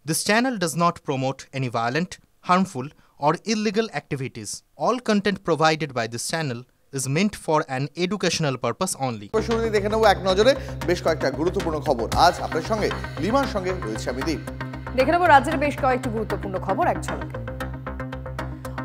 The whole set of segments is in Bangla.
This channel does not promote any violent, harmful, or illegal activities. All content provided by this channel is meant for an educational purpose only. শুরুতে দেখে নেব এক নজরে বেশ কয়েকটা গুরুত্বপূর্ণ খবর। আজ আপনার সঙ্গে লিমার সঙ্গে রয়েছে আমি দীপ। দেখে নেব রাজ্যের বেশ কয়েকটি গুরুত্বপূর্ণ খবর এক ঝলকে।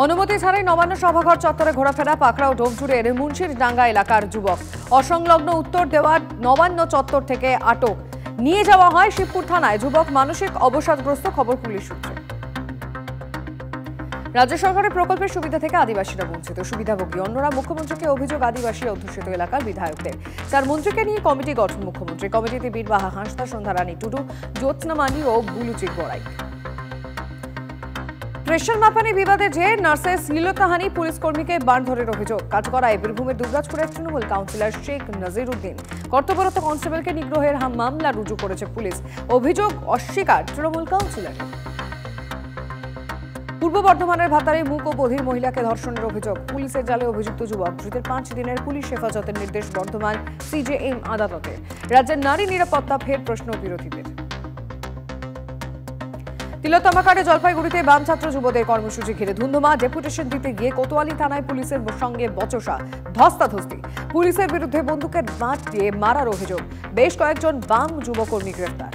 অনুমতি ছাড়াই নবান্ন সভাঘর চত্বরে ঘোরাফেরা পাকড়াও ডোমজুড়ের মুন্সিরডাঙ্গা এলাকার যুবক। অসংলগ্ন উত্তর দেওয়ার নবান্ন চত্বর থেকে আটক নিয়ে যাওয়া হয় শিবপুর থানায়। যুবক মানসিক অবসাদগ্রস্ত, খবর পুলিশ সূত্রে। রাজ্য সরকারের প্রকল্পের সুবিধা থেকে আদিবাসীরা বঞ্চিত, সুবিধাভোগী অন্যরা। মুখ্যমন্ত্রীকে অভিযোগ আদিবাসী অধ্যুষিত এলাকার বিধায়কদের। চার মন্ত্রীকে নিয়ে কমিটি গঠন মুখ্যমন্ত্রী। কমিটিতে বীরবাহা হাঁসদা, সন্ধ্যারানী টুডু, জ্যোৎস্না মানি ও বুলুচিক বড়াই। প্রেশার মাপানি বিবাদে যে নার্সের শ্লীলতাহানি, পুলিশ কর্মীকে মারধরের অভিযোগ। কাঠগড়ায় বীরভূমের দুবরাজপুরের তৃণমূল কাউন্সিলর শেখ নজির উদ্দিন। কর্তব্যরত কনস্টেবলকে নিগ্রহের মামলা রুজু করেছে পুলিশ। অভিযোগ অস্বীকার তৃণমূল কাউন্সিলরের। পূর্ব বর্ধমানের ভাতারে মূক ও বধির মহিলাকে ধর্ষণের অভিযোগ। পুলিশের জালে অভিযুক্ত যুবক। ধৃতের 5 দিনের পুলিশ হেফাজতের নির্দেশ বর্ধমান সিজেএম আদালতে। রাজ্যের নারী নিরাপত্তা ফের প্রশ্ন বিরোধীদের। তিলোত্তমাকাণ্ডে জলপাইগুড়িতে বাম ছাত্র যুবদের কর্মসূচি ঘিরে ধুন্ধুমা। ডেপুটেশন দিতে গিয়ে কোতোয়ালি থানায় পুলিশের সঙ্গে বচসা, ধস্তাধস্তি। পুলিশের বিরুদ্ধে বন্দুকের বাঁট দিয়ে মারার অভিযোগ। বেশ কয়েকজন বাম যুবকর্মী গ্রেফতার।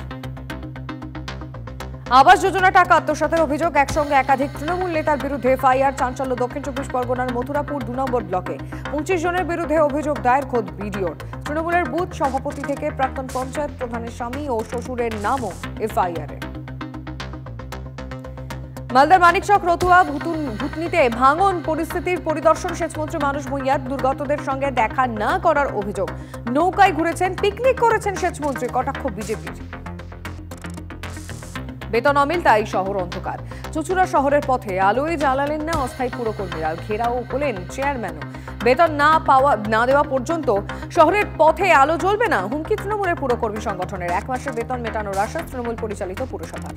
আবাস যোজনা টাকা আত্মসাতের অভিযোগ। একসঙ্গে একাধিক তৃণমূল নেতার বিরুদ্ধে এফআইআর। চাঞ্চল্য দক্ষিণ 24 পরগনার মথুরাপুর 2 নম্বর ব্লকে। 25 জনের বিরুদ্ধে অভিযোগ দায়ের খোদ বিডিওর। তৃণমূলের বুথ সভাপতি থেকে প্রাক্তন পঞ্চায়েত প্রধানের স্বামী ও শ্বশুরের নামও এফআইআরে। মালদার মানিকচক রতুয়া ভুতনিতে ভাঙন পরিস্থিতির পরিদর্শন সেচমন্ত্রী মানস ভূঁইয়ার। দুর্গতদের সঙ্গে দেখা না করার অভিযোগ। নৌকায় ঘুরেছেন, পিকনিক করেছেন সেচমন্ত্রী, কটাক্ষ বিজেপির। বেতন অমিল, তাই শহর অন্ধকার। চুচুড়া শহরের পথে আলোয় জ্বালালেন না অস্থায়ী পুরকর্মীরা। ঘেরাও হলেন চেয়ারম্যানও। বেতন না দেওয়া পর্যন্ত শহরের পথে আলো জ্বলবে না, হুমকি তৃণমূলের পুরকর্মী সংগঠনের। 1 মাসের বেতন মেটানোর আশ্বাস তৃণমূল পরিচালিত পুরসভার।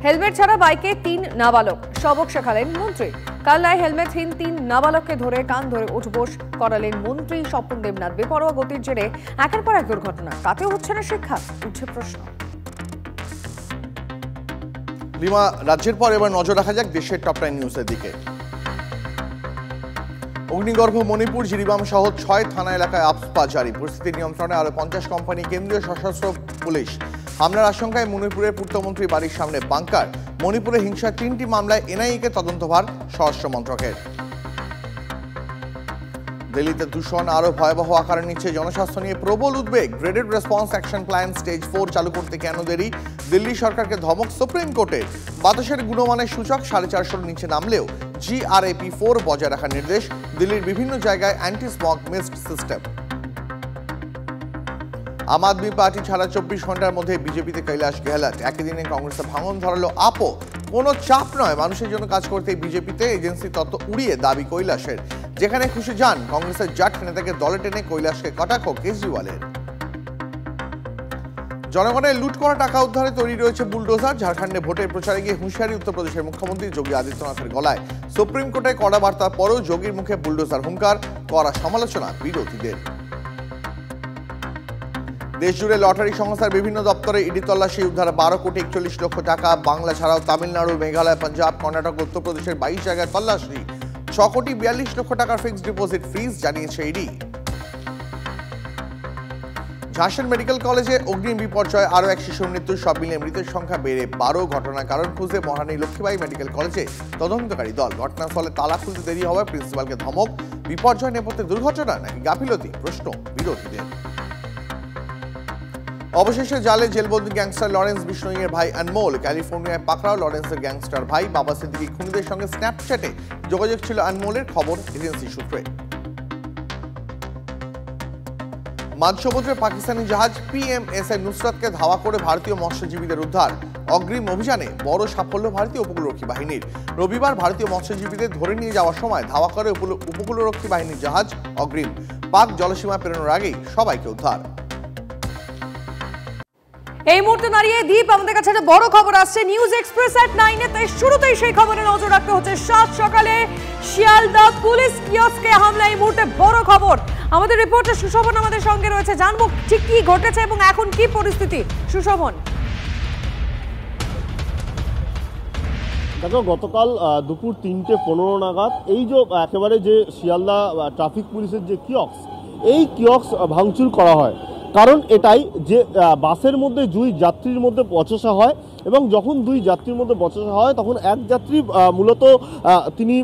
হেলমেট ছাড়া বাইকে 3 নাবালক, সবক শেখালেন মন্ত্রী। কাল্লায় হেলমেটহীন 3 নাবালককে ধরে কান ধরে উঠবোস করালেন মন্ত্রী স্বপন দেবনাথ। বেপরোয়া গতির জেরে একের পর এক দুর্ঘটনা, তাতেও হচ্ছে না শিক্ষা, উঠছে প্রশ্ন। লিমা, রাজ্যের পর এবার নজর রাখা যাক দেশের টপ 10 নিউজের দিকে। অগ্নিগর্ভ মণিপুর, জিরিবাম সহ 6 থানা এলাকায় আপসপা জারি। পরিস্থিতি নিয়ন্ত্রণে আরো 50 কোম্পানি। কেন্দ্রীয় সশস্ত্র পুলিশ। হামলার আশঙ্কায় মণিপুরের পূর্তমন্ত্রী বাড়ির সামনে বাংকার। মণিপুরে হিংসার 3টি মামলায় এনআইএ-কে তদন্তভার স্বরাষ্ট্র মন্ত্রকের। দিল্লিতে দূষণ আরো ভয়াবহ আকার নিচ্ছে। জনস্বাস্থ্য নিয়ে প্রবল উদ্বেগ। Graded response action plan stage 4 চালু করতে কেন দেরি? দিল্লি সরকারকে ধমক সুপ্রিম কোর্টের। বাতাসের গুণমানের সূচক 450-এর নিচে নামলেও GRAP4 বজায় রাখার নির্দেশ। দিল্লির বিভিন্ন জায়গায় অ্যান্টি স্মগ মিস্ট সিস্টেম। আম আদমি পার্টি ছাড়া 24 ঘন্টার মধ্যে বিজেপিতে কৈলাস গেহলট। একই দিনে কংগ্রেসে ভাঙন ধরালো আপও। কোনো চাপ নয়, মানুষের জন্য কাজ করতে বিজেপিতে। এজেন্সি তত্ত্ব উড়িয়ে দাবি কৈলাসের। যেখানে খুশি যান। কংগ্রেসের জাট নেতাকে দলে টেনে কৈলাসকে কটাক্ষ কেজরিওয়ালের। জনগণের লুট করা টাকা উদ্ধারে তৈরি রয়েছে বুলডোজার। ঝাড়খণ্ডে ভোটের প্রচারে গিয়ে হুঁশিয়ারি উত্তরপ্রদেশের মুখ্যমন্ত্রী যোগী আদিত্যনাথের গলায়। সুপ্রিম কোর্টে কড়া বার্তার পরেও যোগীর মুখে বুলডোজার হুঙ্কার, করা সমালোচনা বিরোধীদের। দেশজুড়ে লটারি সংস্থার বিভিন্ন দপ্তরে ইডি তল্লাশি, উদ্ধার 12 কোটি 41 লক্ষ টাকা। বাংলা ছাড়াও তামিলনাড়ু, মেঘালয়, পাঞ্জাব, কর্ণাটক, উত্তরপ্রদেশের 22 জায়গায় তল্লাশি। 6 কোটি 42 লক্ষ টাকার ফিক্সড ডিপোজিট ফ্রিজ, জানিয়েছে ইডি। ঝাঁসির মেডিকেল কলেজে অগ্নি বিপর্যয়, আরও 1 শিশুর মৃত্যু। সব মিলিয়ে মৃতের সংখ্যা বেড়ে 12। ঘটনার কারণ খুঁজে মহারানী লক্ষ্মীবাঈ মেডিকেল কলেজে তদন্তকারী দল। ঘটনাস্থলে তালা খুলতে দেরি হওয়ায় প্রিন্সিপালকে ধমক। বিপর্যয় নেপথ্যে দুর্ঘটনা নাকি গাফিলতি, প্রশ্ন বিরোধীদের। অবশেষে জালে জেলবন্দি গ্যাংস্টার লরেন্স বিষ্ণোইয়ের ভাই আনমোল। ক্যালিফোর্নিয়ায় পাকড়াও লরেন্সের গ্যাংস্টার ভাই। বাবা সিদ্দিকী খুনিদের সঙ্গে স্ন্যাপচ্যাটে যোগাযোগ ছিল আনমোলের, খবর এজেন্সি সূত্রে। মাঝসমুদ্রে পাকিস্তানি জাহাজ PMS নুসরাতকে ধাওয়া করে ভারতীয় মৎস্যজীবীদের উদ্ধার। অগ্রিম অভিযানে বড় সাফল্য ভারতীয় উপকূলরক্ষী বাহিনীর। রবিবার ভারতীয় মৎস্যজীবীদের ধরে নিয়ে যাওয়ার সময় ধাওয়া করে উপকূলরক্ষী বাহিনীর জাহাজ অগ্রিম। পাক জলসীমা পেরোনোর আগেই সবাইকে উদ্ধার। এই মুহূর্তে দাঁড়িয়ে দীপ আমাদের কাছে একটা বড় খবর আসছে নিউজ এক্সপ্রেস at 9 তাই শুরুতেই সেই খবরে নজর রাখতে হচ্ছে। সাত সকালে শিয়ালদা পুলিশ কিয়স্কে হামলা, এই মুহূর্তে বড় খবর। আমাদের রিপোর্টার সুশোভন আমাদের সঙ্গে রয়েছে, জানবো ঠিক কি ঘটেছে এবং এখন কি পরিস্থিতি। সুশোভন, দেখো গতকাল দুপুর 3:15 নাগাদ এই যে একেবারে যে শিয়ালদা ট্রাফিক পুলিশের যে কিয়স্ক, এই কিয়স্ক ভাঙচুর করা হয়। কারণ এটাই যে বাসের মধ্যে দুই যাত্রীর মধ্যে বচসা হয় এবং যখন দুই যাত্রীর মধ্যে বচসা হয় তখন এক যাত্রী মূলত তিনি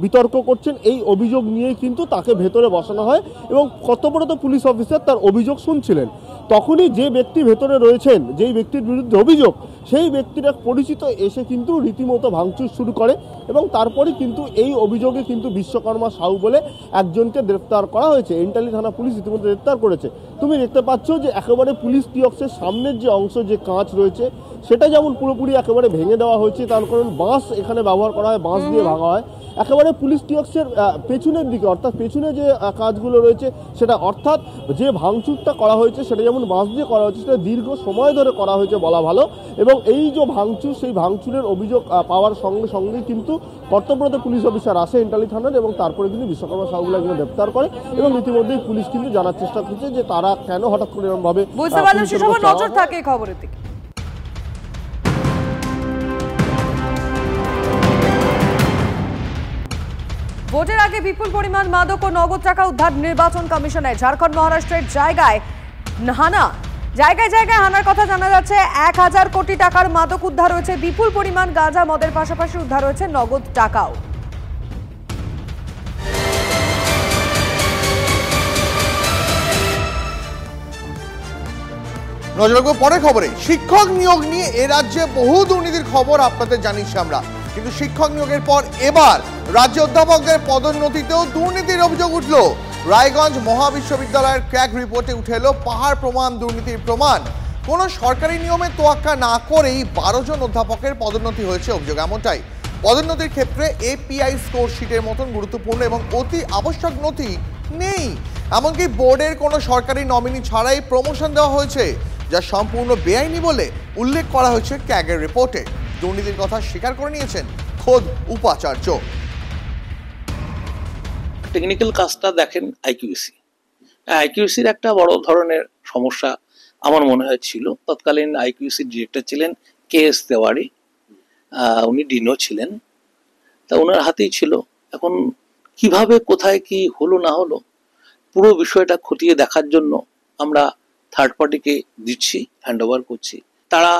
বিতর্ক করছেন, এই অভিযোগ নিয়ে কিন্তু তাকে ভেতরে বসানো হয় এবং কর্তব্যরত পুলিশ অফিসার তার অভিযোগ শুনছিলেন। তখনই যে ব্যক্তি ভেতরে রয়েছেন, যেই ব্যক্তির বিরুদ্ধে অভিযোগ, সেই ব্যক্তির এক পরিচিত এসে কিন্তু রীতিমতো ভাঙচুর শুরু করে এবং তারপরে কিন্তু এই অভিযোগে কিন্তু বিশ্বকর্মা সাউ বলে একজনকে গ্রেফতার করা হয়েছে। এন্টালি থানা পুলিশ ইতিমধ্যে গ্রেফতার করেছে। তুমি দেখতে পাচ্ছ যে একেবারে পুলিশ কিয়স্কের সামনের যে অংশ, যে কাঁচ রয়েছে, সেটা যেমন পুরোপুরি একেবারে ভেঙে দেওয়া হয়েছে, তার কারণ বাঁশ এখানে ব্যবহার করা হয়, বাঁশ দিয়ে ভাঙা হয়। একেবারে পুলিশ কিয়স্কের পেছনের দিকে, অর্থাৎ পেছনে যে কাজগুলো রয়েছে সেটা, অর্থাৎ যে ভাঙচুরটা করা হয়েছে সেটা যেমন বাঁশ দিয়ে করা হয়েছে, সেটা দীর্ঘ সময় ধরে করা হয়েছে বলা ভালো। এবং এই যে ভাঙচুর, সেই ভাঙচুরের অভিযোগ পাওয়ার সঙ্গে সঙ্গে কিন্তু কর্তব্যরত পুলিশ অফিসার আসে এন্টালি থানার এবং তারপরে কিন্তু বিশ্বকর্মা সাহুগুলো একজন গ্রেফতার করে এবং ইতিমধ্যেই পুলিশ কিন্তু জানার চেষ্টা করছে যে তারা কেন হঠাৎ করে এরকম ভাবে। বুঝতে পারলাম, সুশোভন নজর থাকে খবরের দিকে। ভোটের আগে বিপুল পরিমাণ মাদক ও নগদ টাকা উদ্ধার নির্বাচন কমিশনের। ঝাড়খণ্ড মহারাষ্ট্রের জায়গায় জায়গায় হানার কথা জানা যাচ্ছে। 1000 কোটি টাকার মাদক উদ্ধার হয়েছে, বিপুল পরিমাণ গাঁজা মদের পাশাপাশি উদ্ধার হয়েছে নগদ টাকাও। নজর রাখবো পরের খবরে। শিক্ষক নিয়োগ নিয়ে এ রাজ্যে বহু দুর্নীতির খবর আপনাদের জানিয়েছি আমরা, কিন্তু শিক্ষক নিয়োগের পর এবার রাজ্য অধ্যাপকদের পদোন্নতিতেও দুর্নীতির অভিযোগ উঠল। রায়গঞ্জ মহাবিশ্ববিদ্যালয়ের ক্র্যাক রিপোর্টে উঠে এলো পাহাড় প্রমাণ দুর্নীতির প্রমাণ। কোনো সরকারি নিয়মে তোয়াক্কা না করেই 12 জন অধ্যাপকের পদোন্নতি হয়েছে অভিযোগ এমনটাই। পদোন্নতির ক্ষেত্রে এপিআই স্কোর শিটের মতন গুরুত্বপূর্ণ এবং অতি আবশ্যক নথি নেই। এমনকি বোর্ডের কোনো সরকারি নমিনি ছাড়াই প্রমোশন দেওয়া হয়েছে, যা সম্পূর্ণ বেআইনি বলে উল্লেখ করা হয়েছে ক্যাগের রিপোর্টে। দুর্নীতির কথা স্বীকার করে নিয়েছেন খোদ উপাচার্য। টেকনিক্যাল কাজটা দেখেন আইকিউসির একটা বড় ধরনের সমস্যা আমার মনে হয় ছিল। তৎকালীন আইকিউসির ডিরেক্টর ছিলেন KS তেওয়ারি, উনি ডিনও ছিলেন, তা ওনার হাতেই ছিল। এখন কিভাবে কোথায় কি হলো না হলো পুরো বিষয়টা খতিয়ে দেখার জন্য আমরা থার্ড পার্টিকে দিচ্ছি, হ্যান্ড ওভার করছি। তারা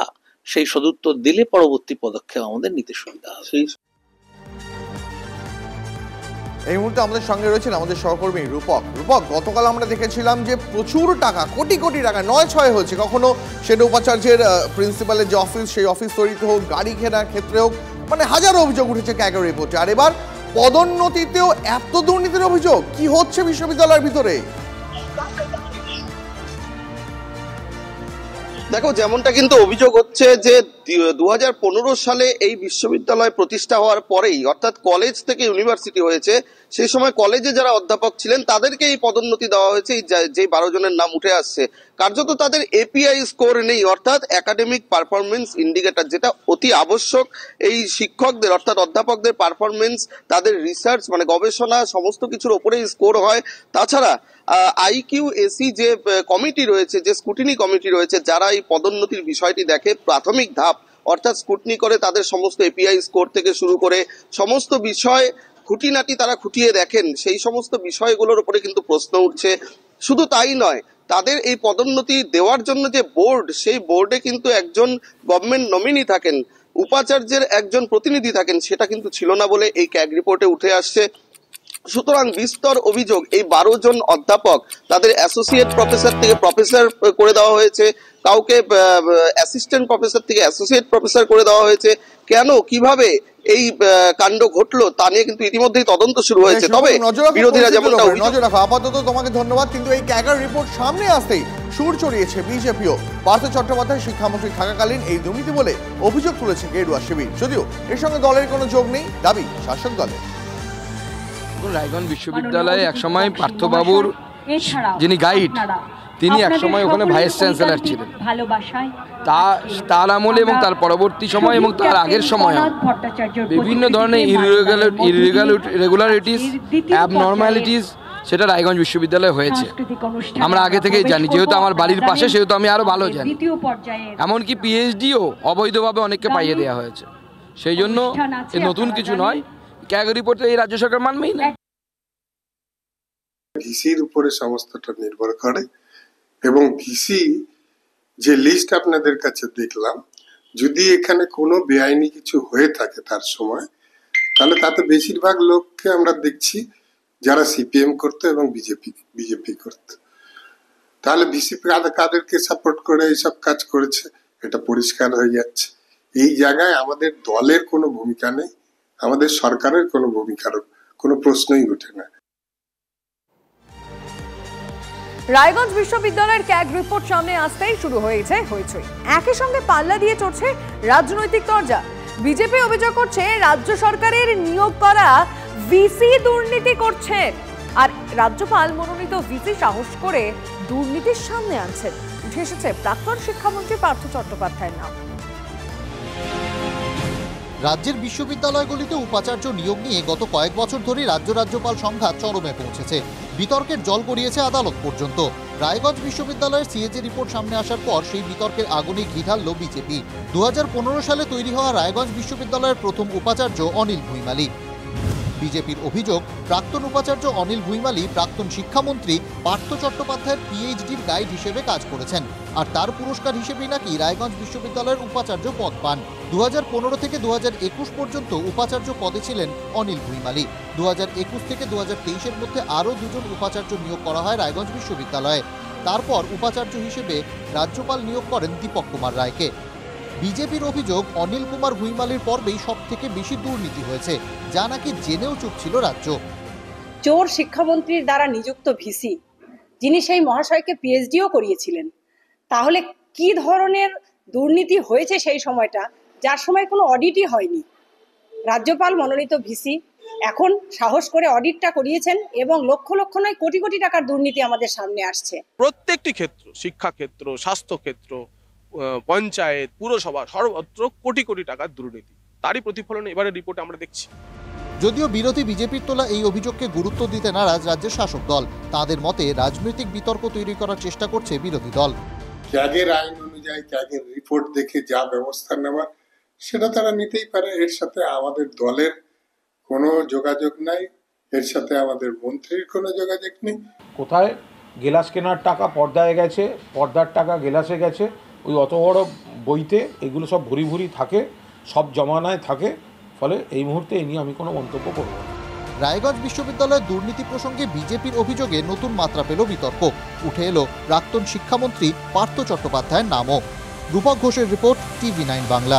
সেই সদুত্তর দিলে পরবর্তী পদক্ষেপ আমাদের নিতে সুবিধা হবে। এই মুহূর্তে আমাদের সঙ্গে রয়েছেন আমাদের সহকর্মী রূপক। গতকাল আমরা দেখেছিলাম যে প্রচুর টাকা, কোটি কোটি টাকা 9-6 হয়েছে, কখনো সেটা উপাচার্যের প্রিন্সিপালের যে অফিস, সেই অফিস তৈরিতে হোক, গাড়ি কেনার ক্ষেত্রে হোক, মানে হাজারো অভিযোগ উঠেছে ক্যাগের রিপোর্টে। আর এবার পদোন্নতিতেও এত দুর্নীতির অভিযোগ, কি হচ্ছে বিশ্ববিদ্যালয়ের ভিতরে? দেখো, যেমনটা কিন্তু অভিযোগ হচ্ছে যে 2015 সালে এই বিশ্ববিদ্যালয় প্রতিষ্ঠা হওয়ার পরেই, অর্থাৎ কলেজ থেকে ইউনিভার্সিটি হয়েছে, সেই সময় কলেজে যারা অধ্যাপক ছিলেন তাদেরকে এই পদোন্নতি দেওয়া হয়েছে। যে 12 জনের নাম উঠে আসছে, কার্যত তাদের এপিআই স্কোর নেই, অর্থাৎ একাডেমিক পারফরমেন্স ইন্ডিকেটর, যেটা অতি আবশ্যক এই শিক্ষকদের, অর্থাৎ অধ্যাপকদের পারফরমেন্স, তাদের রিসার্চ মানে গবেষণা, সমস্ত কিছুর ওপরেই স্কোর হয়। তাছাড়া IQAC যে কমিটি রয়েছে, যে স্কুটিনি কমিটি রয়েছে, যারা এই পদোন্নতির বিষয়টি দেখে, প্রাথমিক ধাপ অর্থাৎ স্কুটনি করে তাদের সমস্ত এপিআই স্কোর থেকে শুরু করে সমস্ত বিষয় খুঁটিনাটি তারা খুঁটিয়ে দেখেন। সেই সমস্ত বিষয়গুলোর উপরে কিন্তু প্রশ্ন উঠছে। শুধু তাই নয়, তাদের এই পদোন্নতি দেওয়ার জন্য যে বোর্ড, সেই বোর্ডে কিন্তু একজন গভর্নমেন্ট নমিনি থাকেন, উপাচার্যের একজন প্রতিনিধি থাকেন, সেটা কিন্তু ছিল না বলে এই ক্যাগ রিপোর্টে উঠে আসছে। সুতরাং বিস্তর অভিযোগ, এই 12 জন অধ্যাপক তাদের অ্যাসোসিয়েট প্রফেসর থেকে প্রফেসর করে দেওয়া হয়েছে, কাউকে অ্যাসিস্ট্যান্ট প্রফেসর থেকে অ্যাসোসিয়েট প্রফেসর করে দেওয়া হয়েছে। কেন, কিভাবে এই কাণ্ড ঘটলো তা নিয়ে কিন্তু ইতিমধ্যেই তদন্ত শুরু হয়েছে। তবে বিরোধীরা যেমনটা নজর রাখো। আপাতত তোমাকে ধন্যবাদ। কিন্তু এই ক্যাগার রিপোর্ট সামনে আসতেই সুর চড়িয়েছে বিজেপিও। পার্থ চট্টোপাধ্যায় শিক্ষামন্ত্রী থাকাকালীন এই দুর্নীতি বলে অভিযোগ তুলেছে গেরুয়া শিবির, যদিও এর সঙ্গে দলের কোনো যোগ নেই, দাবি শাসক দলের। রায়গঞ্জ বিশ্ববিদ্যালয়ে একসময় পার্থবাবুর যিনি গাইড, তিনি একসময় ওখানে ভাইস চ্যান্সেলর ছিলেন। তার আমলে এবং তার পরবর্তী সময় এবং তার আগের সময় বিভিন্ন ধরনের ইরেগুলারিটিস, অ্যাবনর্মালিটিস সেটা রায়গঞ্জ বিশ্ববিদ্যালয়ে হয়েছে। আমরা আগে থেকেই জানি, যেহেতু আমার বাড়ির পাশে, সেহেতু আমি আরও ভালো জানি। এমনকি পিএইচডিও অবৈধভাবে অনেককে পাইয়ে দেওয়া হয়েছে। সেই জন্য নতুন কিছু নয়, ক্যাগ রিপোর্ট এই রাজ্য সরকার মানবেই না। ভিসির উপরে সমস্তটা নির্ভর করে এবং ভিসি যে লিস্ট আপনাদের কাছে দেখলাম, যদি এখানে কোনো বেআইনি কিছু হয়ে থাকে তার সময়, তাহলে তাতে বেশিরভাগ লোককে আমরা দেখছি যারা সিপিএম করতো এবং বিজেপি করতো। তাহলে ভিসি কাদেরকে সাপোর্ট করে এইসব কাজ করেছে এটা পরিষ্কার হয়ে যাচ্ছে। এই জায়গায় আমাদের দলের কোনো ভূমিকা নেই, আমাদের সরকারের কোনো ভূমিকার কোনো প্রশ্নই ওঠে না। রায়গঞ্জ বিশ্ববিদ্যালয়ের ক্যাগ রিপোর্ট সামনে আসতেই শুরু হয়েছে হইচই। একই সঙ্গে পাল্লা দিয়ে চড়ছে রাজনৈতিক তরজা। বিজেপি অভিযোগ করছে রাজ্য সরকারের নিয়োগ করা ভিসি দুর্নীতি করছে, আর রাজ্যপাল মনোনীত ভিসি সাহস করে দুর্নীতির সামনে আনছেন। উঠে এসেছে প্রাক্তন শিক্ষামন্ত্রী পার্থ চট্টোপাধ্যায়ের নাম। রাজ্যের বিশ্ববিদ্যালয়গুলিতে উপাচার্য নিয়োগ নিয়ে গত কয়েক বছর ধরে রাজ্যপাল সংঘাত চরমে পৌঁছেছে। বিতর্কের জল গড়িয়েছে আদালত পর্যন্ত। রায়গঞ্জ বিশ্ববিদ্যালয়ের সিএজি রিপোর্ট সামনে আসার পর সেই বিতর্কের আগুনে ঘি ঢালল বিজেপি। 2015 সালে তৈরি হওয়া রায়গঞ্জ বিশ্ববিদ্যালয়ের প্রথম উপাচার্য অনিল ভুইমালি। বিজেপির অভিযোগ, প্রাক্তন উপাচার্য অনিল ভুইমালি প্রাক্তন শিক্ষামন্ত্রী পার্থ চট্টোপাধ্যায়ের পিএইচডির গাইড হিসেবে কাজ করেছেন, আর তার পুরস্কার হিসেবেই নাকি রায়গঞ্জ বিশ্ববিদ্যালয়ের উপাচার্য পদ পান। 2015 থেকে 2021 পর্যন্ত উপাচার্য পদে ছিলেন অনিল ভুইমালি। 2021 থেকে 2023-এর মধ্যে আরও 2 জন উপাচার্য নিয়োগ করা হয় রায়গঞ্জ বিশ্ববিদ্যালয়ে। তারপর উপাচার্য হিসেবে রাজ্যপাল নিয়োগ করেন দীপক কুমার রায়কে। বিজেপির অভিযোগ, অনিল কুমার ভুইমালির পর্বেই সব থেকে বেশি দুর্নীতি হয়েছে, যা নাকি জেনেও চুপ ছিল রাজ্য। চোর শিক্ষামন্ত্রীর দ্বারা নিযুক্ত ভিসি, যিনি সেই মহাশয়কে পিএইচডিও করিয়েছিলেন, তাহলে কি ধরনের দুর্নীতি হয়েছে সেই সময়টা, যার সময় কোনো অডিটই হয়নি। রাজ্যপাল মনোনীত ভিসি এখন সাহস করে অডিটটা করিয়েছেন এবং লক্ষ লক্ষ নয় কোটি কোটি টাকার দুর্নীতি আমাদের সামনে আসছে। প্রত্যেকটি ক্ষেত্র, শিক্ষাক্ষেত্র, স্বাস্থ্যক্ষেত্র, পঞ্চায়েত, পুরসভা, সর্বত্র কোটি কোটি টাকার দুর্নীতি, তারই প্রতিফলন এবারে রিপোর্টে আমরা দেখছি। যদিও বিরোধী বিজেপির তোলা এই অভিযোগকে গুরুত্ব দিতে নারাজ রাজ্যের শাসক দল। তাদের মতে রাজনৈতিক বিতর্ক তৈরি করার চেষ্টা করছে বিরোধী দল। ক্যাগের আইন অনুযায়ী, ক্যাগের রিপোর্ট দেখে যা ব্যবস্থা নেওয়ার সেটা তারা নিতেই পারে। এর সাথে আমাদের দলের কোনো যোগাযোগ নাই, এর সাথে আমাদের মন্ত্রীর কোনো যোগাযোগ নেই। কোথায় গেলাস কেনার টাকা পর্দায় গেছে, পর্দার টাকা গেলাসে গেছে, ওই অত বড় বইতে এগুলো সব ভুরি ভুরি থাকে, সব জমানায় থাকে। ফলে এই মুহূর্তে এই নিয়ে আমি কোনো মন্তব্য করব না। রায়গঞ্জ বিশ্ববিদ্যালয়ের দুর্নীতি প্রসঙ্গে বিজেপির অভিযোগে নতুন মাত্রা পেল বিতর্ক। উঠে এলো প্রাক্তন শিক্ষামন্ত্রী পার্থ চট্টোপাধ্যায়ের নামও। রূপক ঘোষের রিপোর্ট, TV9 বাংলা।